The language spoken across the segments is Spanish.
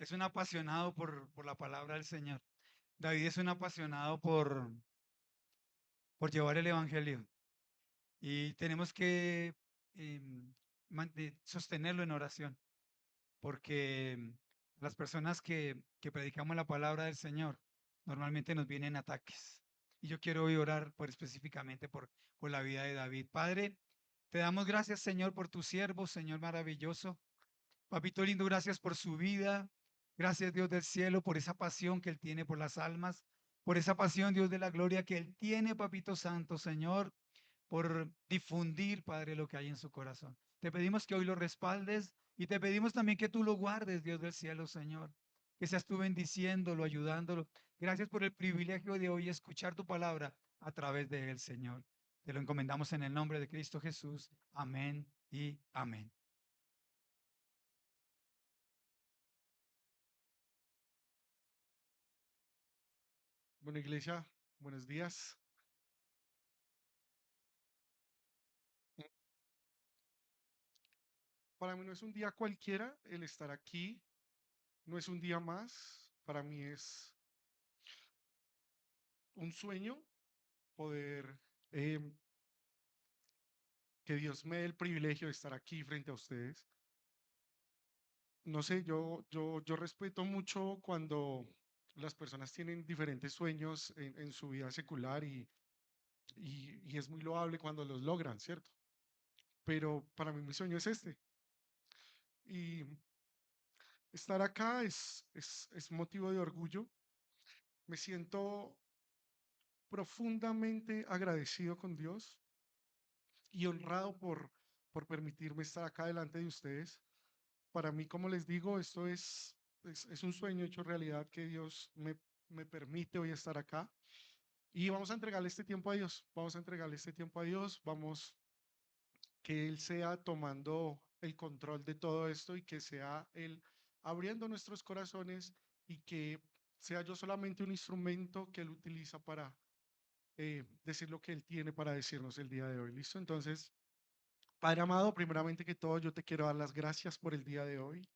es un apasionado por la palabra del Señor. David es un apasionado por llevar el Evangelio y tenemos que sostenerlo en oración, porque las personas que predicamos la palabra del Señor normalmente nos vienen ataques. Y yo quiero hoy orar específicamente por la vida de David. Padre, te damos gracias, Señor, por tu siervo, Señor maravilloso. Papito lindo, gracias por su vida. Gracias, Dios del cielo, por esa pasión que él tiene por las almas, por esa pasión, Dios de la gloria, que él tiene, Papito Santo, Señor, por difundir, Padre, lo que hay en su corazón. Te pedimos que hoy lo respaldes y te pedimos también que tú lo guardes, Dios del cielo, Señor. Que seas tú bendiciéndolo, ayudándolo. Gracias por el privilegio de hoy escuchar tu palabra a través de él, Señor. Te lo encomendamos en el nombre de Cristo Jesús. Amén y amén. Bueno, iglesia, buenos días. Mm, Para mí no es un día cualquiera el estar aquí, no es un día más. Para mí es un sueño poder que Dios me dé el privilegio de estar aquí frente a ustedes. No sé, yo respeto mucho cuando las personas tienen diferentes sueños en su vida secular y es muy loable cuando los logran, ¿cierto? Pero para mí mi sueño es este. Y estar acá es motivo de orgullo. Me siento profundamente agradecido con Dios y honrado por permitirme estar acá delante de ustedes. Para mí, como les digo, esto es un sueño hecho realidad que Dios me permite hoy estar acá. Y vamos a entregarle este tiempo a Dios. Vamos a entregarle este tiempo a Dios. Vamos que Él sea tomando el control de todo esto y que sea Él abriendo nuestros corazones y que sea yo solamente un instrumento que Él utiliza para decir lo que Él tiene para decirnos el día de hoy. ¿Listo? Entonces, Padre amado, primeramente que todo, yo te quiero dar las gracias por el día de hoy.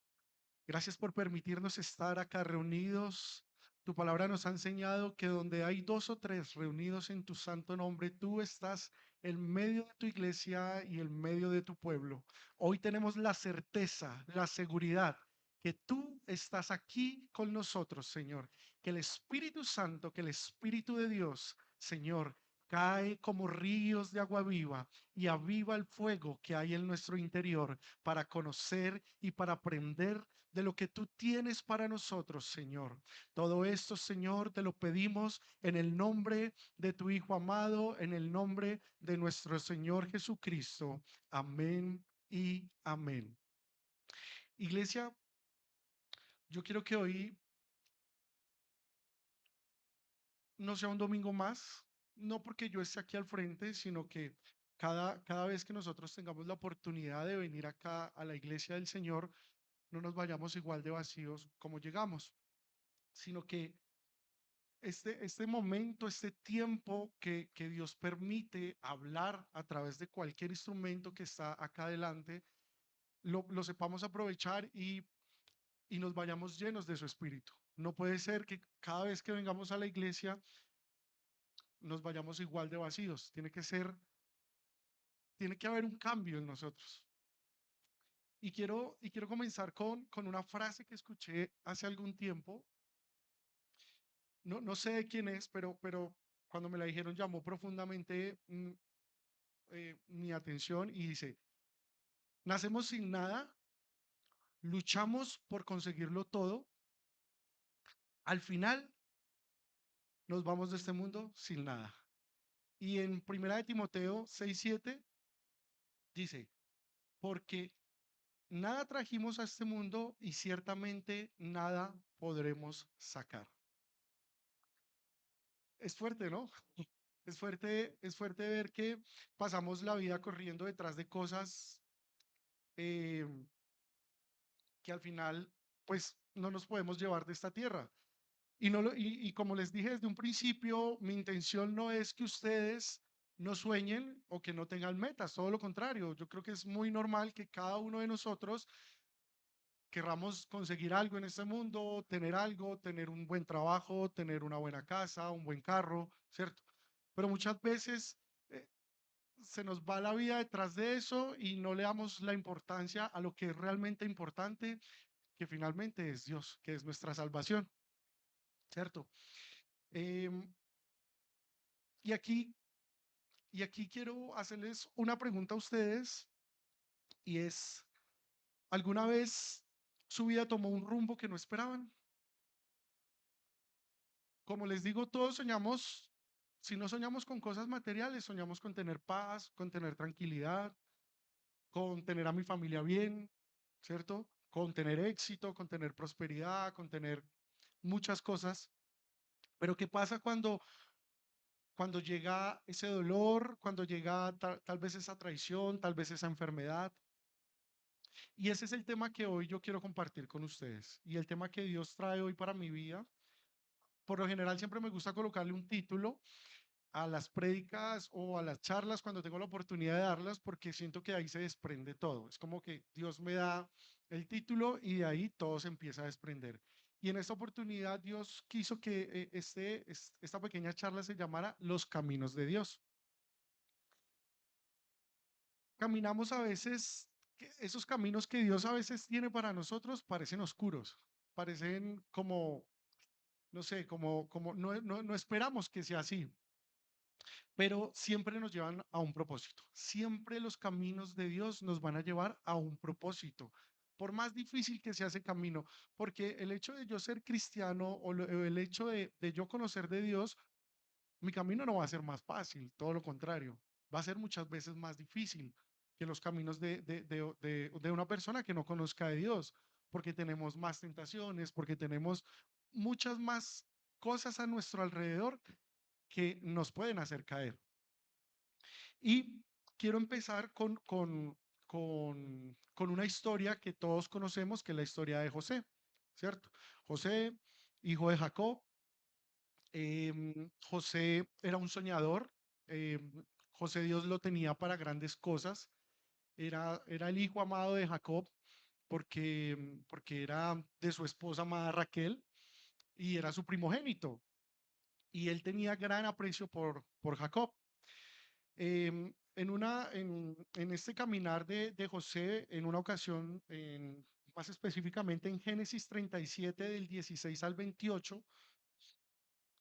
Gracias por permitirnos estar acá reunidos. Tu palabra nos ha enseñado que donde hay dos o tres reunidos en tu santo nombre, tú estás en medio de tu iglesia y en medio de tu pueblo. Hoy tenemos la certeza, la seguridad que tú estás aquí con nosotros, Señor. Que el Espíritu Santo, que el Espíritu de Dios, Señor, cae como ríos de agua viva y aviva el fuego que hay en nuestro interior para conocer y para aprender de lo que tú tienes para nosotros, Señor. Todo esto, Señor, te lo pedimos en el nombre de tu Hijo amado, en el nombre de nuestro Señor Jesucristo. Amén y amén. Iglesia, yo quiero que hoy no sea un domingo más, no porque yo esté aquí al frente, sino que cada vez que nosotros tengamos la oportunidad de venir acá a la iglesia del Señor, no nos vayamos igual de vacíos como llegamos, sino que este momento, este tiempo que Dios permite hablar a través de cualquier instrumento que está acá adelante, lo sepamos aprovechar y nos vayamos llenos de su espíritu. No puede ser que cada vez que vengamos a la iglesia nos vayamos igual de vacíos. Tiene que haber un cambio en nosotros. Y quiero comenzar con una frase que escuché hace algún tiempo. No sé de quién es, pero cuando me la dijeron llamó profundamente mi atención y dice, nacemos sin nada, luchamos por conseguirlo todo, al final nos vamos de este mundo sin nada. Y en Primera de Timoteo 6:7 dice, porque nada trajimos a este mundo y ciertamente nada podremos sacar. Es fuerte, ¿no? Es fuerte ver que pasamos la vida corriendo detrás de cosas eh, que al final, pues, no nos podemos llevar de esta tierra. Y como les dije desde un principio, mi intención no es que ustedes no sueñen o que no tengan metas, todo lo contrario. Yo creo que es muy normal que cada uno de nosotros querramos conseguir algo en este mundo, tener algo, tener un buen trabajo, tener una buena casa, un buen carro, ¿cierto? Pero muchas veces eh, se nos va la vida detrás de eso y no le damos la importancia a lo que es realmente importante, que finalmente es Dios, que es nuestra salvación, ¿cierto? Em, y aquí, y aquí quiero hacerles una pregunta a ustedes y es, ¿alguna vez su vida tomó un rumbo que no esperaban? Como les digo, todos soñamos, si no soñamos con cosas materiales, soñamos con tener paz, con tener tranquilidad, con tener a mi familia bien, ¿cierto? Con tener éxito, con tener prosperidad, con tener muchas cosas. Pero ¿qué pasa cuando llega ese dolor, cuando llega tal vez esa traición, tal vez esa enfermedad? Y ese es el tema que hoy yo quiero compartir con ustedes. Y el tema que Dios trae hoy para mi vida. Por lo general siempre me gusta colocarle un título a las prédicas o a las charlas cuando tengo la oportunidad de darlas, porque siento que ahí se desprende todo. Es como que Dios me da el título y de ahí todo se empieza a desprender. Y en esta oportunidad Dios quiso que esta pequeña charla se llamara Los Caminos de Dios. Caminamos a veces, esos caminos que Dios a veces tiene para nosotros parecen oscuros, parecen como, no sé, como no esperamos que sea así, pero siempre nos llevan a un propósito. Siempre los caminos de Dios nos van a llevar a un propósito, por más difícil que sea ese camino, porque el hecho de yo ser cristiano o el hecho de yo conocer de Dios, mi camino no va a ser más fácil, todo lo contrario, va a ser muchas veces más difícil que los caminos de una persona que no conozca de Dios, porque tenemos más tentaciones, porque tenemos muchas más cosas a nuestro alrededor que nos pueden hacer caer. Y quiero empezar con una historia que todos conocemos, que es la historia de José, ¿cierto? José, hijo de Jacob. José era un soñador. José Dios lo tenía para grandes cosas. Era el hijo amado de Jacob porque era de su esposa amada Raquel y era su primogénito. Y él tenía gran aprecio por Jacob. En este caminar de José, en una ocasión, más específicamente en Génesis 37 del 16 al 28,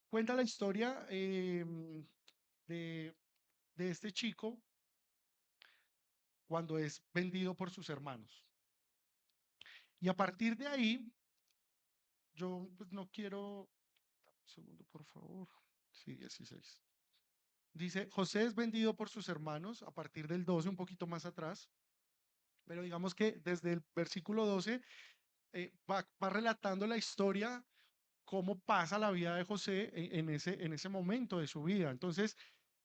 cuenta la historia de, de este chico cuando es vendido por sus hermanos. Y a partir de ahí, yo pues, no quiero, un segundo por favor, sí, 16. Dice, José es vendido por sus hermanos a partir del 12, un poquito más atrás, pero digamos que desde el versículo 12 va relatando la historia, cómo pasa la vida de José en ese momento de su vida. Entonces,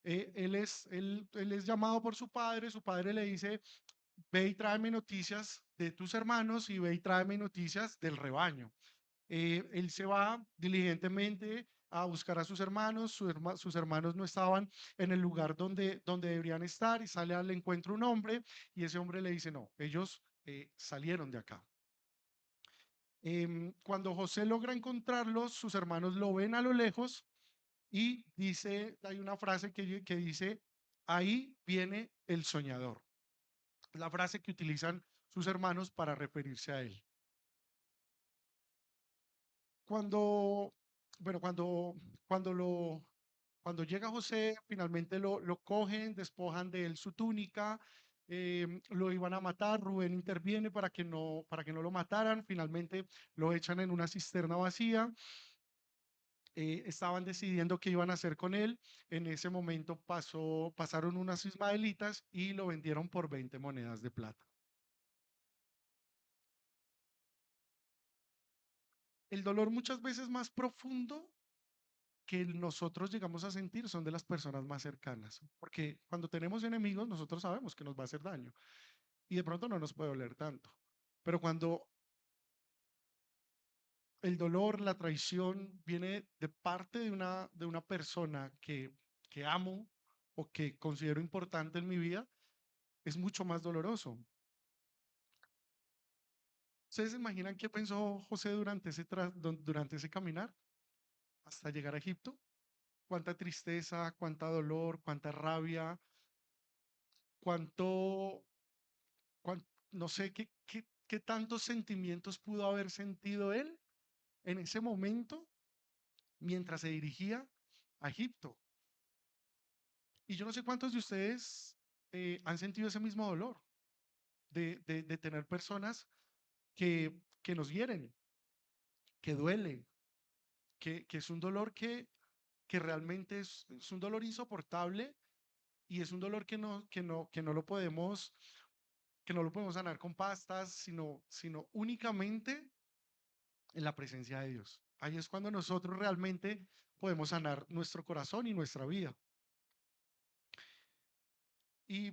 él es llamado por su padre le dice, ve y tráeme noticias de tus hermanos y ve y tráeme noticias del rebaño. Él se va diligentemente a buscar a sus hermanos, sus hermanos no estaban en el lugar donde deberían estar y sale al encuentro un hombre y ese hombre le dice, no, ellos salieron de acá. Cuando José logra encontrarlos, sus hermanos lo ven a lo lejos y dice, hay una frase que dice, ahí viene el soñador. La frase que utilizan sus hermanos para referirse a él. Cuando, bueno, cuando llega José, finalmente lo cogen, despojan de él su túnica, lo iban a matar, Rubén interviene para que no lo mataran, finalmente lo echan en una cisterna vacía, estaban decidiendo qué iban a hacer con él, en ese momento pasaron unas ismaelitas y lo vendieron por 20 monedas de plata. El dolor muchas veces más profundo que nosotros llegamos a sentir son de las personas más cercanas, porque cuando tenemos enemigos nosotros sabemos que nos va a hacer daño y de pronto no nos puede doler tanto, pero cuando el dolor, la traición viene de parte de una persona que amo o que considero importante en mi vida, es mucho más doloroso. ¿Ustedes se imaginan qué pensó José durante ese caminar hasta llegar a Egipto? Cuánta tristeza, cuánta dolor, cuánta rabia, cuánto, no sé qué tantos sentimientos pudo haber sentido él en ese momento mientras se dirigía a Egipto. Y yo no sé cuántos de ustedes han sentido ese mismo dolor de tener personas que nos hieren, que duele, que es un dolor que realmente es un dolor insoportable y es un dolor que no lo podemos sanar con pastas, sino únicamente en la presencia de Dios. Ahí es cuando nosotros realmente podemos sanar nuestro corazón y nuestra vida. Y,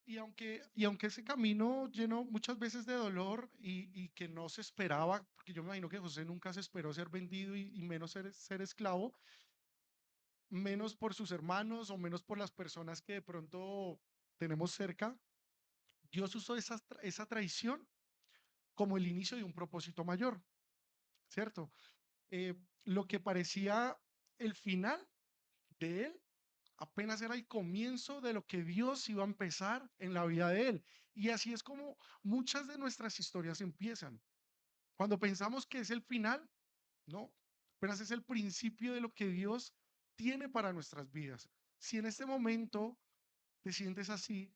y aunque ese camino lleno muchas veces de dolor y que no se esperaba, porque yo me imagino que José nunca se esperó ser vendido y menos ser esclavo, menos por sus hermanos o menos por las personas que de pronto tenemos cerca, Dios usó esa traición como el inicio de un propósito mayor, ¿cierto? Eh, lo que parecía el final de él apenas era el comienzo de lo que Dios iba a empezar en la vida de él. Y así es como muchas de nuestras historias empiezan. Cuando pensamos que es el final, no, apenas es el principio de lo que Dios tiene para nuestras vidas. Si en este momento te sientes así,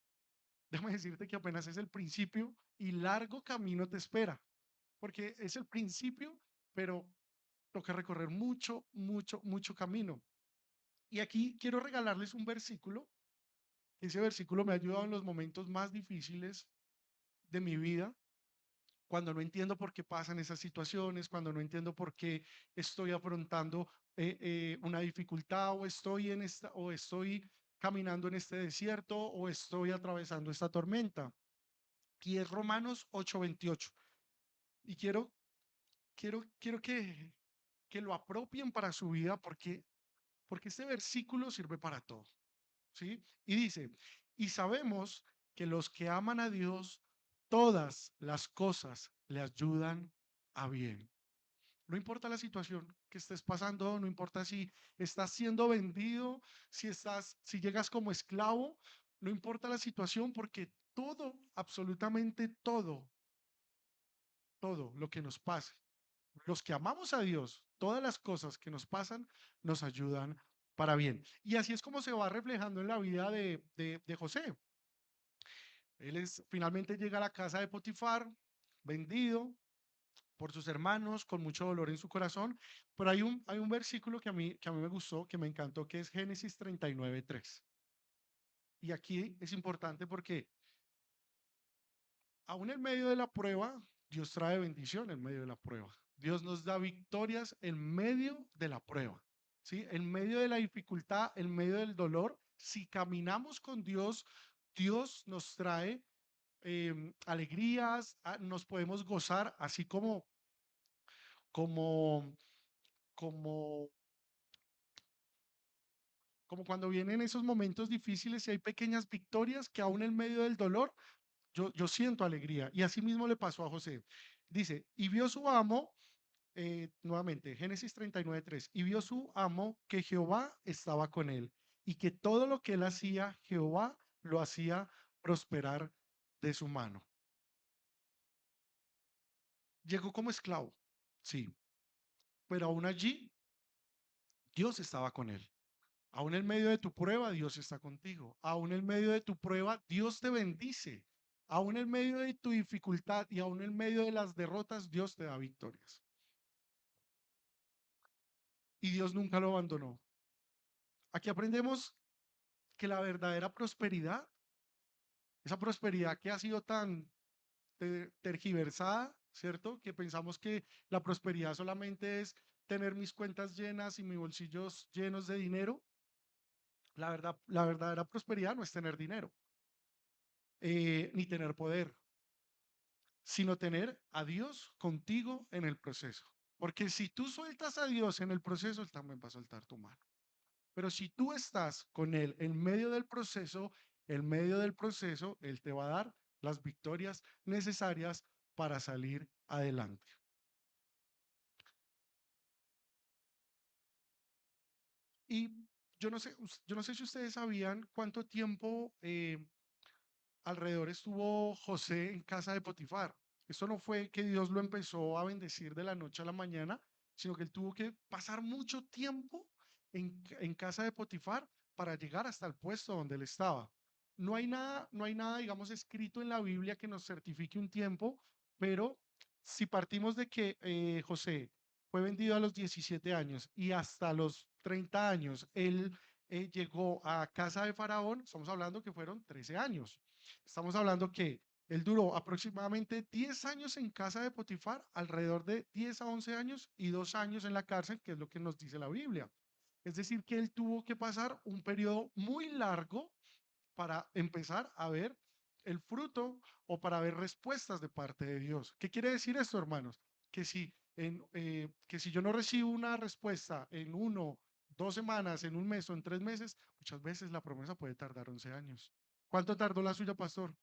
déjame decirte que apenas es el principio y largo camino te espera, porque es el principio, pero toca recorrer mucho, mucho, mucho camino. Y aquí quiero regalarles un versículo. Ese versículo me ha ayudado en los momentos más difíciles de mi vida, cuando no entiendo por qué pasan esas situaciones, cuando no entiendo por qué estoy afrontando una dificultad o estoy caminando en este desierto o estoy atravesando esta tormenta. Y es Romanos 8:28. Y quiero que lo apropien para su vida porque este versículo sirve para todo, ¿sí? Y dice, y sabemos que los que aman a Dios, todas las cosas le ayudan a bien. No importa la situación que estés pasando, no importa si estás siendo vendido, si llegas como esclavo, no importa la situación porque todo, absolutamente todo lo que nos pase, los que amamos a Dios, todas las cosas que nos pasan nos ayudan para bien. Y así es como se va reflejando en la vida de José. Finalmente llega a la casa de Potifar, vendido por sus hermanos, con mucho dolor en su corazón. Pero hay un versículo que a mí me gustó, que me encantó, que es Génesis 39:3. Y aquí es importante porque aún en medio de la prueba, Dios trae bendición en medio de la prueba. Dios nos da victorias en medio de la prueba, ¿sí? En medio de la dificultad, en medio del dolor, si caminamos con Dios, Dios nos trae alegrías, nos podemos gozar, así como, como, como cuando vienen esos momentos difíciles y hay pequeñas victorias que aún en medio del dolor, yo siento alegría. Y así mismo le pasó a José. Dice, y vio su amo, nuevamente, Génesis 39:3, y vio su amo que Jehová estaba con él y que todo lo que él hacía, Jehová lo hacía prosperar de su mano. Llegó como esclavo, sí, pero aún allí Dios estaba con él. Aún en medio de tu prueba, Dios está contigo. Aún en medio de tu prueba, Dios te bendice. Aún en medio de tu dificultad y aún en medio de las derrotas, Dios te da victorias. Y Dios nunca lo abandonó. Aquí aprendemos que la verdadera prosperidad, esa prosperidad que ha sido tan tergiversada, ¿cierto? Que pensamos que la prosperidad solamente es tener mis cuentas llenas y mis bolsillos llenos de dinero. La verdadera prosperidad no es tener dinero, ni tener poder, sino tener a Dios contigo en el proceso. Porque si tú sueltas a Dios en el proceso, Él también va a soltar tu mano. Pero si tú estás con Él en medio del proceso, en medio del proceso, Él te va a dar las victorias necesarias para salir adelante. Y yo no sé si ustedes sabían cuánto tiempo alrededor estuvo José en casa de Potifar. Esto no fue que Dios lo empezó a bendecir de la noche a la mañana, sino que él tuvo que pasar mucho tiempo en casa de Potifar para llegar hasta el puesto donde él estaba. No hay nada, digamos, escrito en la Biblia que nos certifique un tiempo, pero si partimos de que José fue vendido a los 17 años y hasta los 30 años él llegó a casa de Faraón, estamos hablando que fueron 13 años. Estamos hablando que él duró aproximadamente 10 años en casa de Potifar, alrededor de 10 a 11 años y 2 años en la cárcel, que es lo que nos dice la Biblia. Es decir, que él tuvo que pasar un periodo muy largo para empezar a ver el fruto o para ver respuestas de parte de Dios. ¿Qué quiere decir esto, hermanos? Que si yo no recibo una respuesta en 1, 2 semanas, en un mes o en 3 meses, muchas veces la promesa puede tardar 11 años. ¿Cuánto tardó la suya, pastor?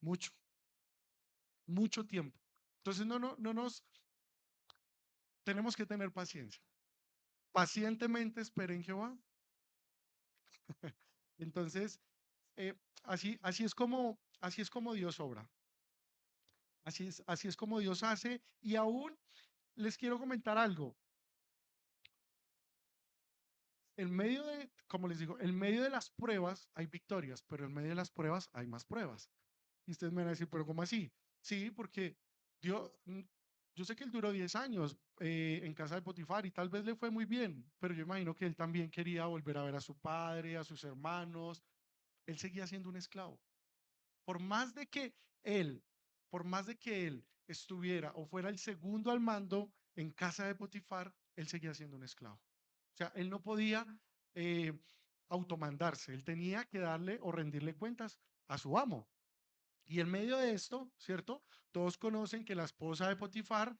Mucho, mucho tiempo. Entonces no nos tenemos que tener paciencia. Pacientemente esperen en Jehová. Entonces, eh, así es como Dios obra. Así es como Dios hace. Y aún les quiero comentar algo. En medio de, como les digo, en medio de las pruebas hay victorias, pero en medio de las pruebas hay más pruebas. Y ustedes me van a decir, pero ¿cómo así? Sí, porque Dios, yo sé que él duró 10 años en casa de Potifar y tal vez le fue muy bien, pero yo imagino que él también quería volver a ver a su padre, a sus hermanos. Él seguía siendo un esclavo. Por más de que él, por más de que él estuviera o fuera el segundo al mando en casa de Potifar, él seguía siendo un esclavo. O sea, él no podía eh, automandarse, él tenía que darle o rendirle cuentas a su amo. Y en medio de esto, ¿cierto? Todos conocen que la esposa de Potifar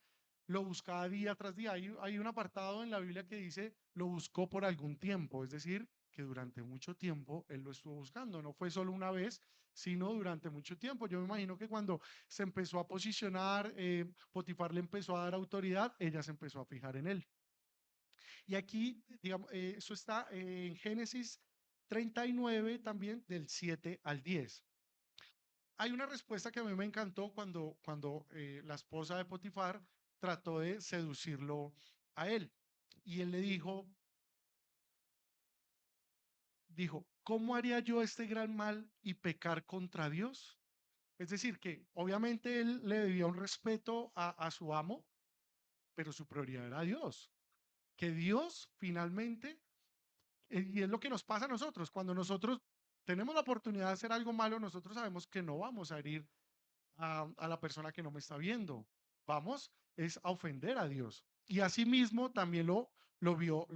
lo buscaba día tras día. Hay un apartado en la Biblia que dice, lo buscó por algún tiempo, es decir, que durante mucho tiempo él lo estuvo buscando. No fue solo una vez, sino durante mucho tiempo. Yo me imagino que cuando se empezó a posicionar, Potifar le empezó a dar autoridad, ella se empezó a fijar en él. Y aquí, digamos, eso está en Génesis 39 también, del 7 al 10. Hay una respuesta que a mí me encantó cuando la esposa de Potifar trató de seducirlo a él. Y él le dijo, ¿cómo haría yo este gran mal y pecar contra Dios? Es decir, que obviamente él le debía un respeto a su amo, pero su prioridad era Dios. Que Dios finalmente, y es lo que nos pasa a nosotros, cuando nosotros tenemos la oportunidad de hacer algo malo, nosotros sabemos que no vamos a herir a la persona que no me está viendo. Vamos, es a ofender a Dios. Y asimismo también lo vio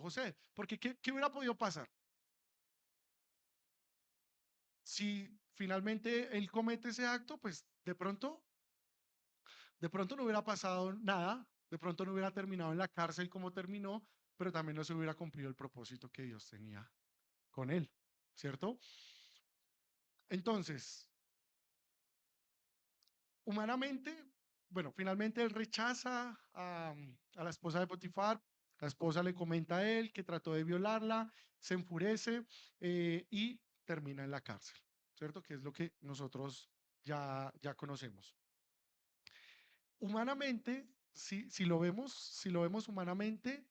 José. Porque ¿qué hubiera podido pasar? Si finalmente él comete ese acto, pues de pronto no hubiera pasado nada, de pronto no hubiera terminado en la cárcel como terminó, pero también no se hubiera cumplido el propósito que Dios tenía con él, ¿cierto? Entonces, humanamente, bueno, finalmente él rechaza a la esposa de Potifar, la esposa le comenta a él que trató de violarla, se enfurece y termina en la cárcel, ¿cierto? Que es lo que nosotros ya conocemos. Humanamente, si lo vemos humanamente,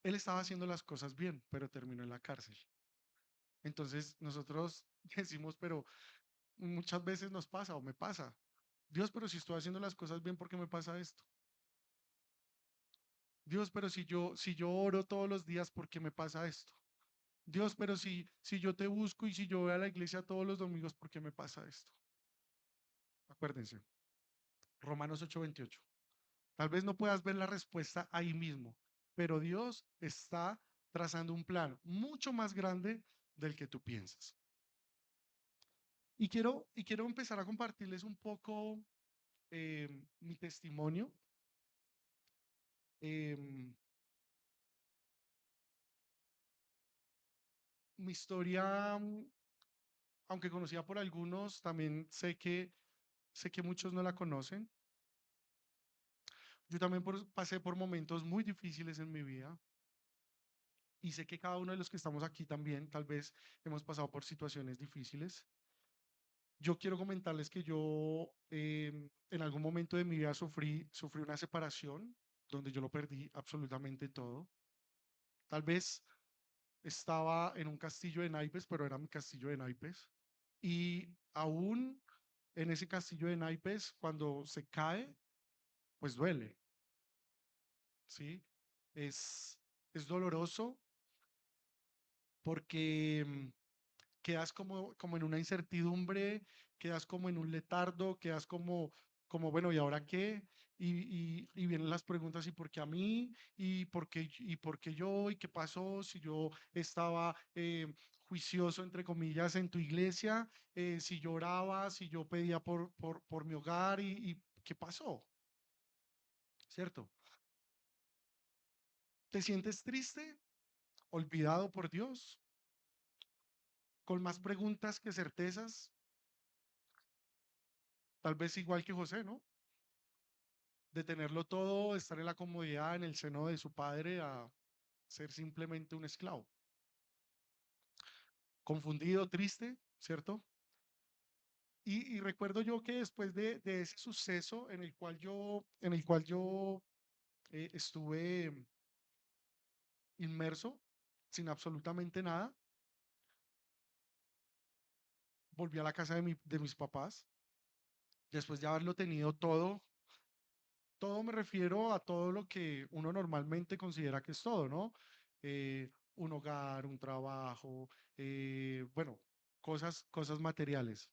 él estaba haciendo las cosas bien, pero terminó en la cárcel. Entonces nosotros decimos, pero muchas veces nos pasa o me pasa. Dios, pero si estoy haciendo las cosas bien, ¿por qué me pasa esto? Dios, pero si yo oro todos los días, ¿por qué me pasa esto? Dios, pero si yo te busco y si yo voy a la iglesia todos los domingos, ¿por qué me pasa esto? Acuérdense, Romanos 8:28. Tal vez no puedas ver la respuesta ahí mismo, pero Dios está trazando un plan mucho más grande del que tú piensas. Y quiero empezar a compartirles un poco mi testimonio. Eh, mi historia, aunque conocida por algunos, también sé que muchos no la conocen. Yo también pasé por momentos muy difíciles en mi vida y sé que cada uno de los que estamos aquí también tal vez hemos pasado por situaciones difíciles. Yo quiero comentarles que yo en algún momento de mi vida sufrí una separación donde yo lo perdí absolutamente todo. Tal vez estaba en un castillo de naipes, pero era mi castillo de naipes. Y aún en ese castillo de naipes, cuando se cae, pues duele, ¿sí? Es, es doloroso porque quedas como en una incertidumbre, quedas como en un letardo, quedas como bueno, ¿y ahora qué? Y vienen las preguntas, ¿y por qué a mí? Y por qué yo? ¿Y qué pasó? Si yo estaba juicioso, entre comillas, en tu iglesia, si lloraba, si yo pedía por mi hogar, y ¿qué pasó? ¿Cierto? ¿Te sientes triste, olvidado por Dios, con más preguntas que certezas? Tal vez igual que José, ¿no? De tenerlo todo, estar en la comodidad en el seno de su padre a ser simplemente un esclavo. Confundido, triste, ¿cierto? Y recuerdo yo que después de ese suceso en el cual yo estuve inmerso sin absolutamente nada, volví a la casa de mis papás, después de haberlo tenido todo. Todo me refiero a todo lo que uno normalmente considera que es todo, ¿no? Un hogar, un trabajo, bueno, cosas materiales.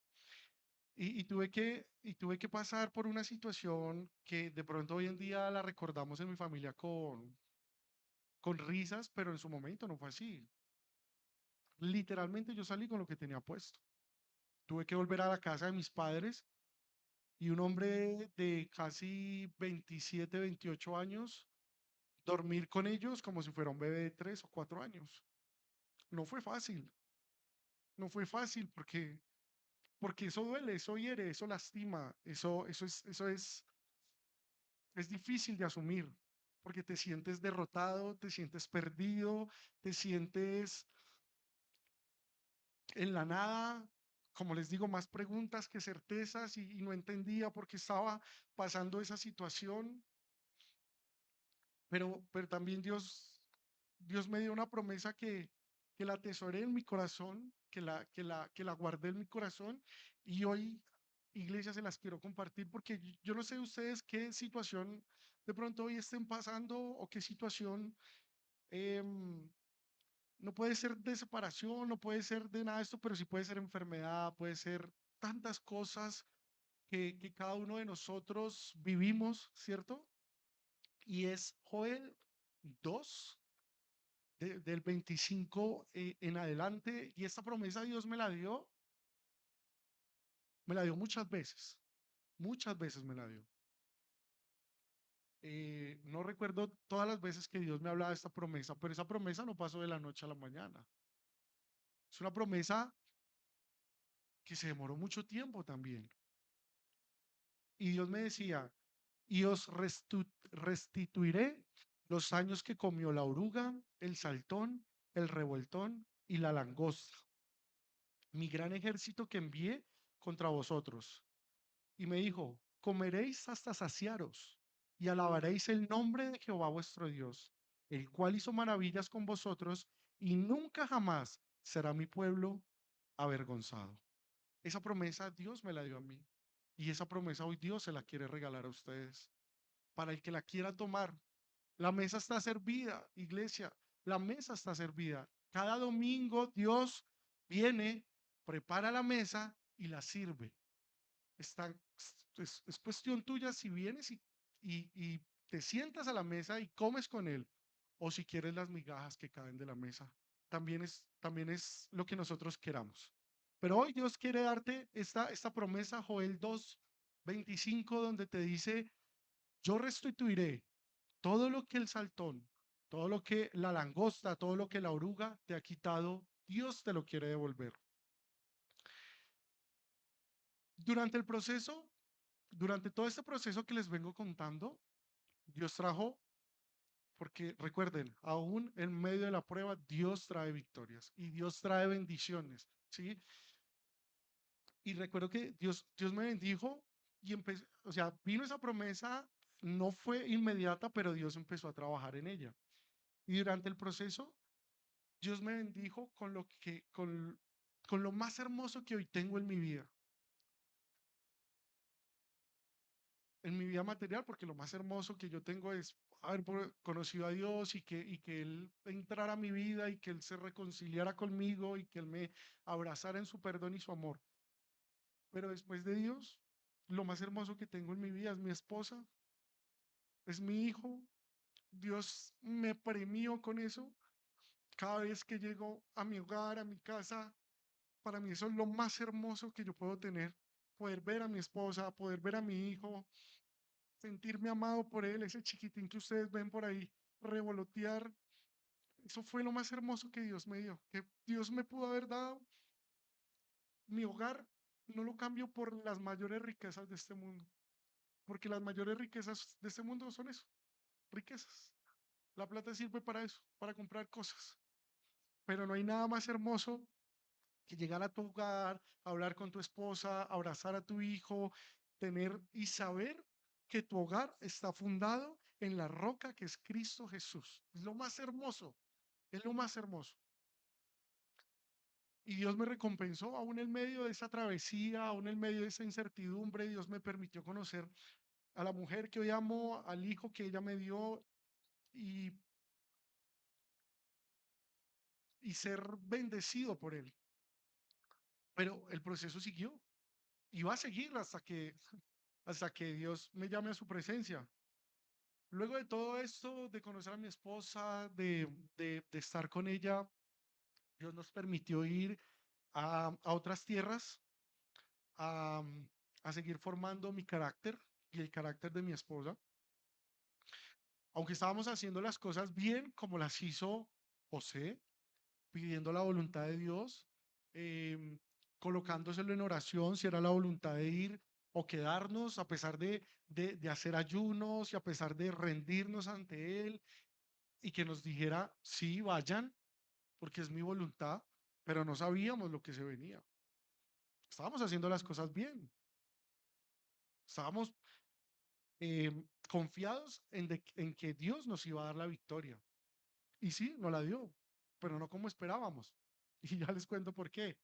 Y tuve que pasar por una situación que de pronto hoy en día la recordamos en mi familia con risas, pero en su momento no fue así. Literalmente yo salí con lo que tenía puesto. Tuve que volver a la casa de mis padres y un hombre de casi 27, 28 años dormir con ellos como si fuera un bebé de 3 o 4 años. No fue fácil, no fue fácil porque eso duele, eso hiere, eso lastima, es difícil de asumir, porque te sientes derrotado, te sientes perdido, te sientes en la nada. Como les digo, más preguntas que certezas y no entendía por qué estaba pasando esa situación, pero también Dios me dio una promesa que la atesoré en mi corazón, que la guardé en mi corazón y hoy, iglesia, se las quiero compartir porque yo no sé ustedes qué situación de pronto hoy estén pasando o qué situación, em, no puede ser de separación, no puede ser de nada de esto, pero sí puede ser enfermedad, puede ser tantas cosas que cada uno de nosotros vivimos, ¿cierto? Y es Joel 2 del 25 en adelante, y esta promesa Dios me la dio muchas veces me la dio. No recuerdo todas las veces que Dios me hablaba de esta promesa, pero esa promesa no pasó de la noche a la mañana. Es una promesa que se demoró mucho tiempo también. Y Dios me decía, y os restituiré los años que comió la oruga, el saltón, el revoltón y la langosta, mi gran ejército que envié contra vosotros. Y me dijo, comeréis hasta saciaros y alabaréis el nombre de Jehová vuestro Dios, el cual hizo maravillas con vosotros y nunca jamás será mi pueblo avergonzado. Esa promesa Dios me la dio a mí y esa promesa hoy Dios se la quiere regalar a ustedes. Para el que la quiera tomar, la mesa está servida, iglesia, la mesa está servida. Cada domingo Dios viene, prepara la mesa y la sirve. Está, es cuestión tuya si vienes y te sientas a la mesa y comes con él, o si quieres las migajas que caen de la mesa. También es lo que nosotros queramos. Pero hoy Dios quiere darte esta promesa, Joel 2:25, donde te dice, yo restituiré todo lo que el saltón, todo lo que la langosta, todo lo que la oruga te ha quitado Dios te lo quiere devolver. Durante el proceso, durante todo este proceso que les vengo contando, Dios trajo, porque recuerden, aún en medio de la prueba, Dios trae victorias y Dios trae bendiciones, ¿sí? Y recuerdo que Dios me bendijo y empecé, o sea, vino esa promesa, no fue inmediata, pero Dios empezó a trabajar en ella. Y durante el proceso, Dios me bendijo con lo más hermoso que hoy tengo en mi vida material, porque lo más hermoso que yo tengo es haber conocido a Dios y que Él entrara a mi vida y que Él se reconciliara conmigo y que Él me abrazara en su perdón y su amor. Pero después de Dios, lo más hermoso que tengo en mi vida es mi esposa, es mi hijo. Dios me premió con eso. Cada vez que llego a mi hogar, a mi casa, para mí eso es lo más hermoso que yo puedo tener. Poder ver a mi esposa, poder ver a mi hijo, sentirme amado por él, ese chiquitín que ustedes ven por ahí revolotear. Eso fue lo más hermoso que Dios me dio, que Dios me pudo haber dado. Mi hogar no lo cambio por las mayores riquezas de este mundo, porque las mayores riquezas de este mundo son eso, riquezas. La plata sirve para eso, para comprar cosas, pero no hay nada más hermoso que llegar a tu hogar, hablar con tu esposa, abrazar a tu hijo, tener y saber que tu hogar está fundado en la roca que es Cristo Jesús. Es lo más hermoso, es lo más hermoso. Y Dios me recompensó aún en medio de esa travesía, aún en medio de esa incertidumbre. Dios me permitió conocer a la mujer que hoy amo, al hijo que ella me dio y, y ser bendecido por él. Pero el proceso siguió y va a seguir hasta que Dios me llame a su presencia. Luego de todo esto, de conocer a mi esposa, de estar con ella, Dios nos permitió ir a otras tierras, a, a seguir formando mi carácter y el carácter de mi esposa. Aunque estábamos haciendo las cosas bien, como las hizo José, pidiendo la voluntad de Dios, em, colocándoselo en oración, si era la voluntad de ir o quedarnos, a pesar de hacer ayunos y a pesar de rendirnos ante Él y que nos dijera, sí, vayan, porque es mi voluntad, pero no sabíamos lo que se venía. Estábamos haciendo las cosas bien, estábamos confiados en que Dios nos iba a dar la victoria. Y sí, nos la dio, pero no como esperábamos. Y ya les cuento por qué.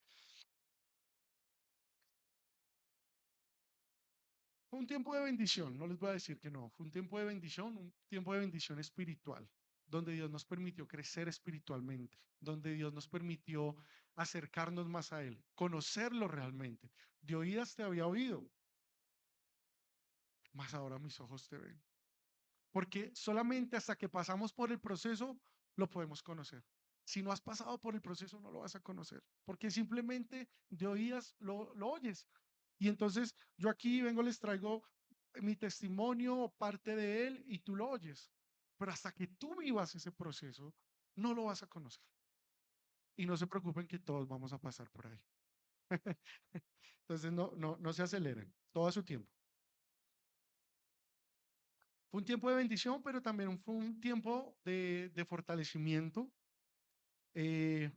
Fue un tiempo de bendición, no les voy a decir que no, fue un tiempo de bendición, un tiempo de bendición espiritual, donde Dios nos permitió crecer espiritualmente, donde Dios nos permitió acercarnos más a Él, conocerlo realmente. De oídas te había oído, mas ahora mis ojos te ven. Porque solamente hasta que pasamos por el proceso lo podemos conocer. Si no has pasado por el proceso, no lo vas a conocer, porque simplemente de oídas lo oyes. Y entonces yo aquí vengo, les traigo mi testimonio, parte de él, y tú lo oyes. Pero hasta que tú vivas ese proceso, no lo vas a conocer. Y no se preocupen que todos vamos a pasar por ahí. Entonces no se aceleren, todo a su tiempo. Fue un tiempo de bendición, pero también fue un tiempo de fortalecimiento. Fue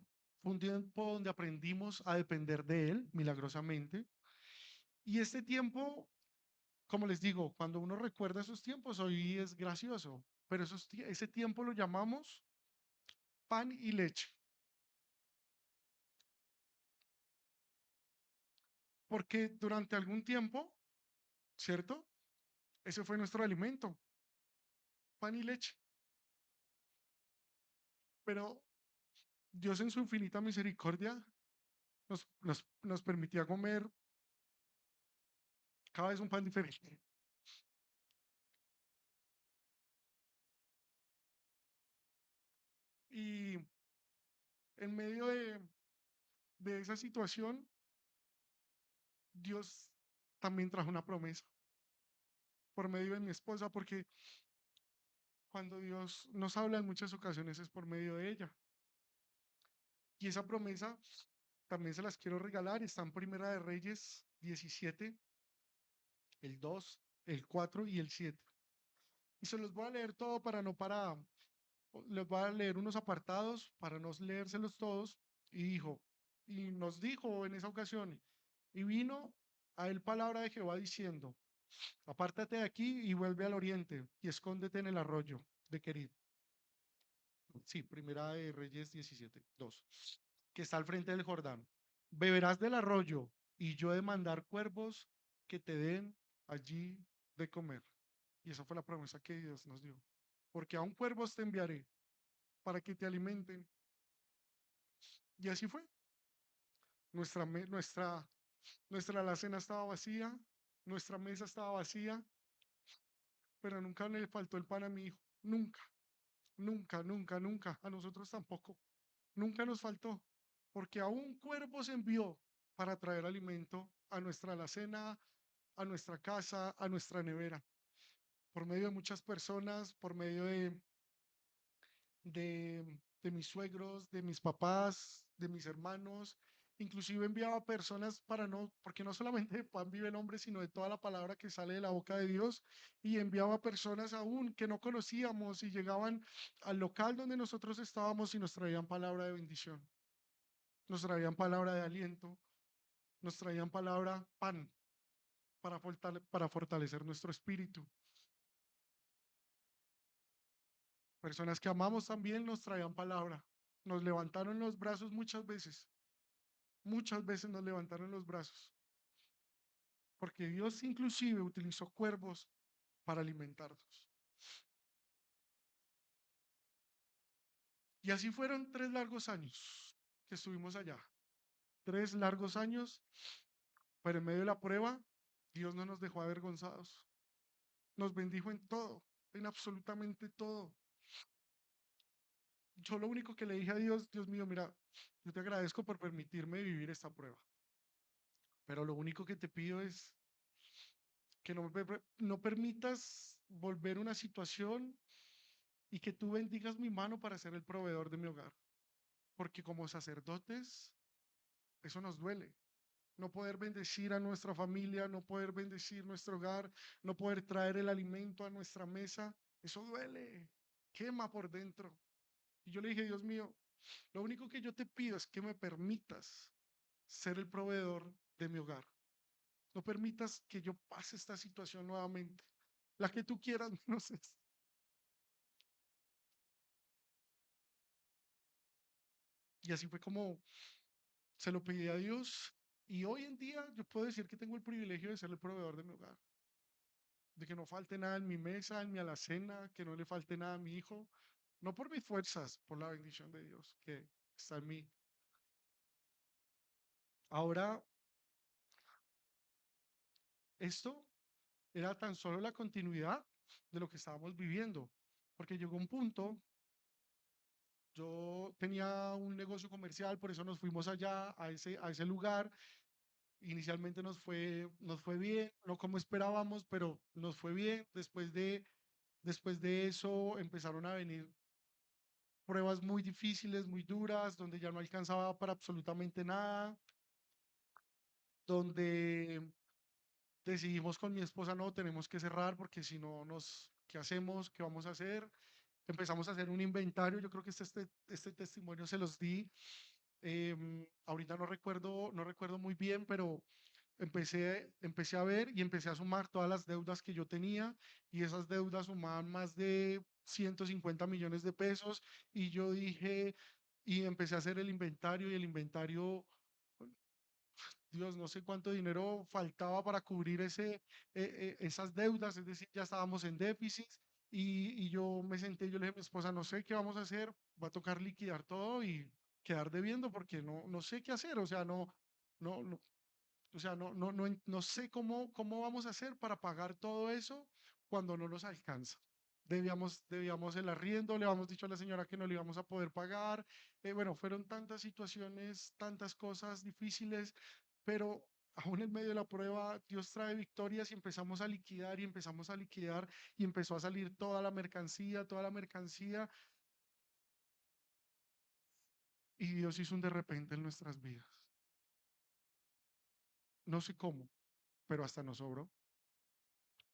un tiempo donde aprendimos a depender de Él milagrosamente. Y este tiempo, como les digo, cuando uno recuerda esos tiempos, hoy es gracioso, pero ese tiempo lo llamamos pan y leche, porque durante algún tiempo, ¿cierto? Ese fue nuestro alimento, pan y leche. Pero Dios en su infinita misericordia nos permitía comer cada vez un pan diferente. Y en medio de esa situación, Dios también trajo una promesa por medio de mi esposa, porque cuando Dios nos habla en muchas ocasiones es por medio de ella. Y esa promesa también se las quiero regalar. Está en Primera de Reyes 17, el 2, el 4 y el 7. Y se los voy a leer todo les voy a leer unos apartados para no leérselos todos. Y nos dijo en esa ocasión, y vino a él palabra de Jehová diciendo, apártate de aquí y vuelve al oriente y escóndete en el arroyo de Querid. Sí, Primera de Reyes 17, 2, que está al frente del Jordán. Beberás del arroyo y yo he de mandar cuervos que te den allí de comer. Y esa fue la promesa que Dios nos dio. Porque aún cuervos te enviaré para que te alimenten. Y así fue. Nuestra, me- nuestra, nuestra alacena estaba vacía, nuestra mesa estaba vacía, pero nunca le faltó el pan a mi hijo. Nunca, nunca, nunca, nunca. A nosotros tampoco. Nunca nos faltó. Porque aún cuervos envió para traer alimento a nuestra alacena, a nuestra casa, a nuestra nevera. Por medio de muchas personas, por medio de mis suegros, de mis papás, de mis hermanos. Inclusive enviaba personas para no, porque no solamente de pan vive el hombre, sino de toda la palabra que sale de la boca de Dios. Y enviaba personas aún que no conocíamos y llegaban al local donde nosotros estábamos y nos traían palabra de bendición, nos traían palabra de aliento, nos traían palabra pan para fortalecer nuestro espíritu. Personas que amamos también nos traían palabra. Nos levantaron los brazos muchas veces. Muchas veces nos levantaron los brazos, porque Dios inclusive utilizó cuervos para alimentarnos. Y así fueron 3 largos años que estuvimos allá. 3 largos años, pero en medio de la prueba, Dios no nos dejó avergonzados. Nos bendijo en todo, en absolutamente todo. Yo lo único que le dije a Dios, Dios mío, mira, yo te agradezco por permitirme vivir esta prueba, pero lo único que te pido es que no permitas volver una situación y que tú bendigas mi mano para ser el proveedor de mi hogar. Porque como sacerdotes, eso nos duele. No poder bendecir a nuestra familia, no poder bendecir nuestro hogar, no poder traer el alimento a nuestra mesa, eso duele, quema por dentro. Y yo le dije, Dios mío, lo único que yo te pido es que me permitas ser el proveedor de mi hogar. No permitas que yo pase esta situación nuevamente. La que tú quieras, no sé. Y así fue como se lo pedí a Dios y hoy en día yo puedo decir que tengo el privilegio de ser el proveedor de mi hogar, de que no falte nada en mi mesa, en mi alacena, que no le falte nada a mi hijo, no por mis fuerzas, por la bendición de Dios que está en mí. Ahora, esto era tan solo la continuidad de lo que estábamos viviendo, porque llegó un punto, yo tenía un negocio comercial, por eso nos fuimos allá a ese lugar. Inicialmente nos fue bien, no como esperábamos, pero nos fue bien. Después de eso empezaron a venir pruebas muy difíciles, muy duras, donde ya no alcanzaba para absolutamente nada, donde decidimos con mi esposa, no, tenemos que cerrar porque si no ¿qué hacemos? ¿Qué vamos a hacer? Empezamos a hacer un inventario, yo creo que este testimonio se los di. Ahorita no recuerdo muy bien, pero empecé a ver y empecé a sumar todas las deudas que yo tenía y esas deudas sumaban más de 150 millones de pesos y yo dije, y empecé a hacer el inventario y el inventario, Dios, no sé cuánto dinero faltaba para cubrir esas deudas, es decir, ya estábamos en déficit y yo me senté, yo le dije a mi esposa, no sé qué vamos a hacer, va a tocar liquidar todo y quedar debiendo porque no sé qué hacer, o sea, no, no, o sea, no sé cómo vamos a hacer para pagar todo eso cuando no nos alcanza. Debíamos el arriendo, le habíamos dicho a la señora que no le íbamos a poder pagar. Bueno, fueron tantas situaciones, tantas cosas difíciles, pero aún en medio de la prueba, Dios trae victorias y empezamos a liquidar y empezamos a liquidar y empezó a salir toda la mercancía Y Dios hizo un de repente en nuestras vidas. No sé cómo, pero hasta nos sobró.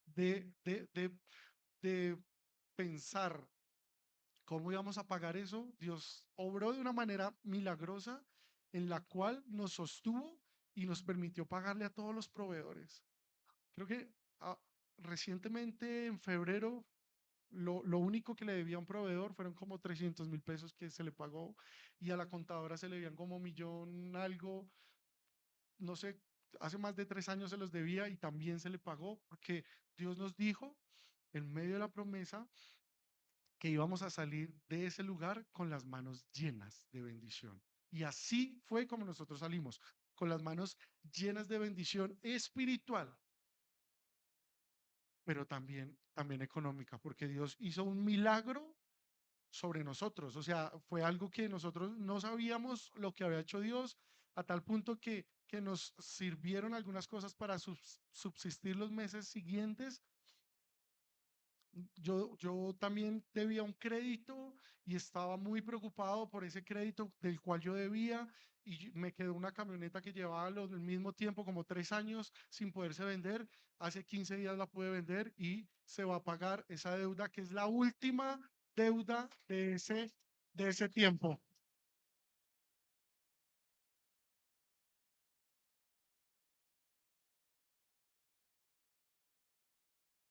De, de, de, de pensar cómo íbamos a pagar eso, Dios obró de una manera milagrosa en la cual nos sostuvo y nos permitió pagarle a todos los proveedores. Creo que ah, recientemente en febrero lo único que le debía a un proveedor fueron como 300.000 pesos que se le pagó y a la contadora se le debían como millón algo, no sé, hace más de 3 años se los debía y también se le pagó porque Dios nos dijo en medio de la promesa que íbamos a salir de ese lugar con las manos llenas de bendición. Y así fue como nosotros salimos, con las manos llenas de bendición espiritual, pero también económica, porque Dios hizo un milagro sobre nosotros. O sea, fue algo que nosotros no sabíamos lo que había hecho Dios, a tal punto que nos sirvieron algunas cosas para subsistir los meses siguientes. Yo también debía un crédito y estaba muy preocupado por ese crédito del cual yo debía y me quedó una camioneta que llevaba el mismo tiempo, como 3 años, sin poderse vender. Hace 15 días la pude vender y se va a pagar esa deuda, que es la última deuda de ese tiempo.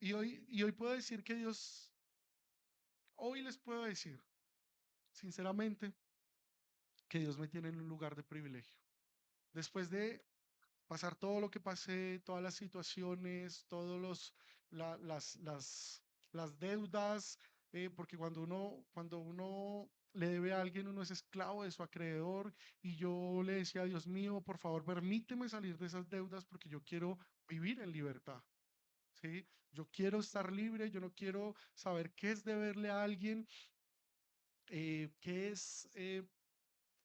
Y hoy puedo decir que Dios, hoy les puedo decir, sinceramente, que Dios me tiene en un lugar de privilegio. Después de pasar todo lo que pasé, todas las situaciones, todos las deudas, porque cuando uno le debe a alguien, uno es esclavo de su acreedor, y yo le decía, Dios mío, por favor, permíteme salir de esas deudas porque yo quiero vivir en libertad. ¿Sí? Yo quiero estar libre, yo no quiero saber qué es deberle a alguien, qué es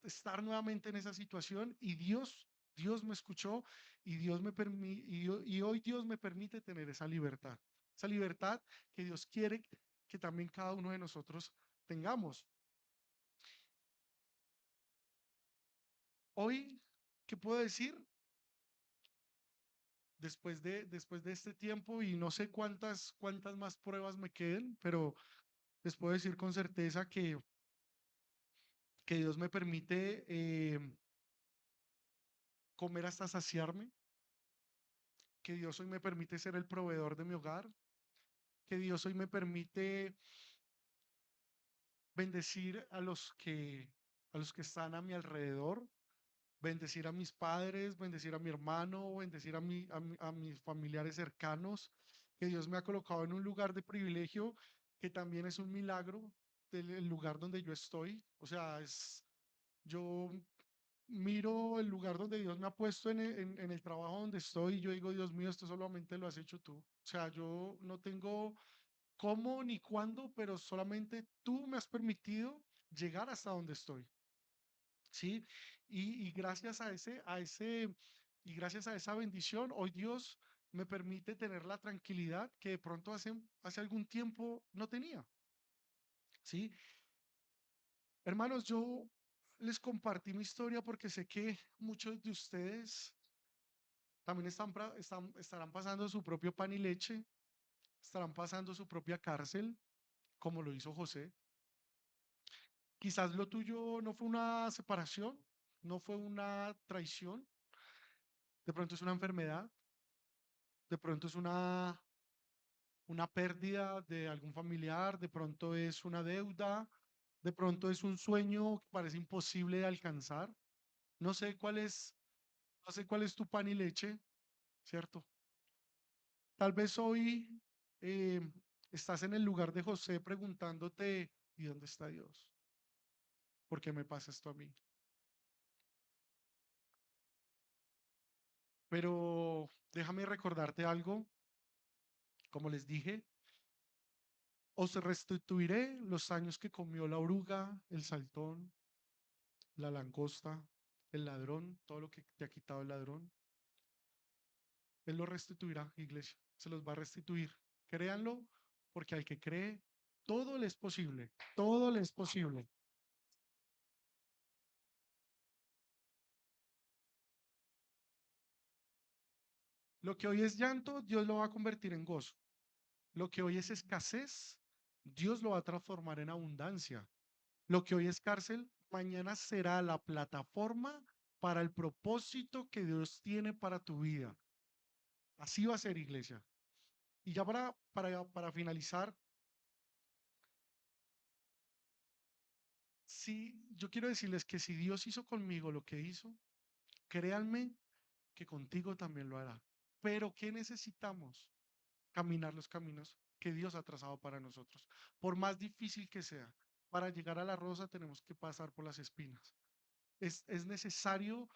estar nuevamente en esa situación y Dios me escuchó y y hoy Dios me permite tener esa libertad que Dios quiere que también cada uno de nosotros tengamos. Hoy, ¿qué puedo decir? Después de este tiempo y no sé cuántas más pruebas me queden, pero les puedo decir con certeza que Dios me permite comer hasta saciarme, que Dios hoy me permite ser el proveedor de mi hogar, que Dios hoy me permite bendecir a los que están a mi alrededor, bendecir a mis padres, bendecir a mi hermano, bendecir a mis familiares cercanos, que Dios me ha colocado en un lugar de privilegio que también es un milagro del lugar donde yo estoy. O sea, yo miro el lugar donde Dios me ha puesto en el trabajo donde estoy y yo digo, Dios mío, esto solamente lo has hecho tú. O sea, yo no tengo cómo ni cuándo, pero solamente tú me has permitido llegar hasta donde estoy, ¿sí? Y gracias a esa bendición, hoy Dios me permite tener la tranquilidad que de pronto hace algún tiempo no tenía, ¿sí? Hermanos, yo les compartí mi historia porque sé que muchos de ustedes también estarán pasando su propio pan y leche, estarán pasando su propia cárcel, como lo hizo José. Quizás lo tuyo no fue una separación, no fue una traición, de pronto es una enfermedad, de pronto es una pérdida de algún familiar, de pronto es una deuda, de pronto es un sueño que parece imposible de alcanzar. No sé cuál es tu pan y leche, ¿cierto? Tal vez hoy eh, estás en el lugar de José preguntándote, ¿y dónde está Dios? ¿Por qué me pasa esto a mí? Pero déjame recordarte algo, como les dije, os restituiré los años que comió la oruga, el saltón, la langosta, el ladrón, todo lo que te ha quitado el ladrón. Él lo restituirá, iglesia, se los va a restituir. Créanlo, porque al que cree, todo le es posible, todo le es posible. Lo que hoy es llanto, Dios lo va a convertir en gozo. Lo que hoy es escasez, Dios lo va a transformar en abundancia. Lo que hoy es cárcel, mañana será la plataforma para el propósito que Dios tiene para tu vida. Así va a ser, iglesia. Y ya para finalizar, sí, yo quiero decirles que si Dios hizo conmigo lo que hizo, créanme que contigo también lo hará. Pero ¿qué necesitamos? Caminar los caminos que Dios ha trazado para nosotros. Por más difícil que sea, para llegar a la rosa tenemos que pasar por las espinas. Es necesario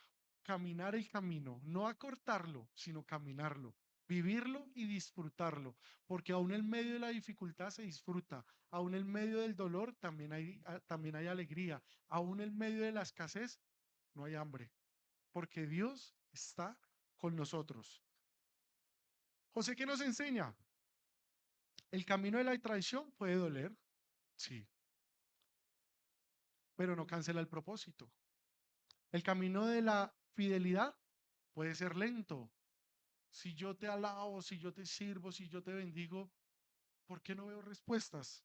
caminar el camino, no acortarlo, sino caminarlo, vivirlo y disfrutarlo, porque aún en medio de la dificultad se disfruta, aún en medio del dolor también hay alegría, aún en medio de la escasez no hay hambre, porque Dios está con nosotros. José, ¿qué nos enseña? El camino de la traición puede doler, sí, pero no cancela el propósito. El camino de la fidelidad puede ser lento. Si yo te alabo, si yo te sirvo, si yo te bendigo, ¿por qué no veo respuestas?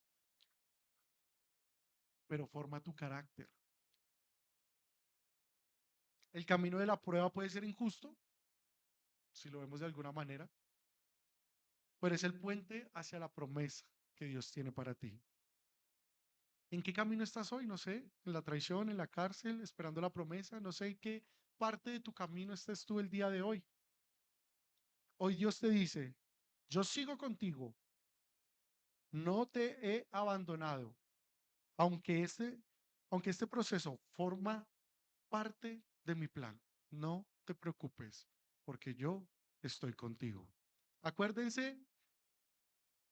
Pero forma tu carácter. El camino de la prueba puede ser injusto, si lo vemos de alguna manera, pero es el puente hacia la promesa que Dios tiene para ti. ¿En qué camino estás hoy? No sé, en la traición, en la cárcel, esperando la promesa, no sé en qué parte de tu camino estés tú el día de hoy. Hoy Dios te dice, yo sigo contigo, no te he abandonado, aunque aunque este proceso forma parte de mi plan. No te preocupes, porque yo estoy contigo. Acuérdense,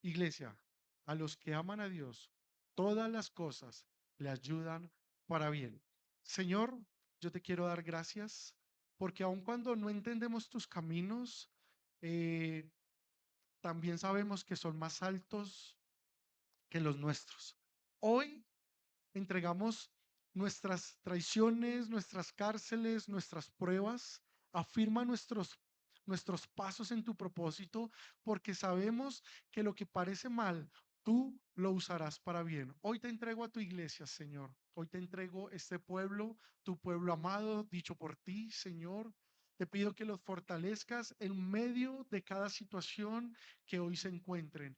iglesia, a los que aman a Dios, todas las cosas le ayudan para bien. Señor, yo te quiero dar gracias, porque aun cuando no entendemos tus caminos, eh, también sabemos que son más altos que los nuestros. Hoy entregamos nuestras traiciones, nuestras cárceles, nuestras pruebas. Afirma nuestros pasos en tu propósito, porque sabemos que lo que parece mal, tú lo usarás para bien. Hoy te entrego a tu iglesia, Señor. Hoy te entrego este pueblo, tu pueblo amado, dicho por ti, Señor. Te pido que los fortalezcas en medio de cada situación que hoy se encuentren.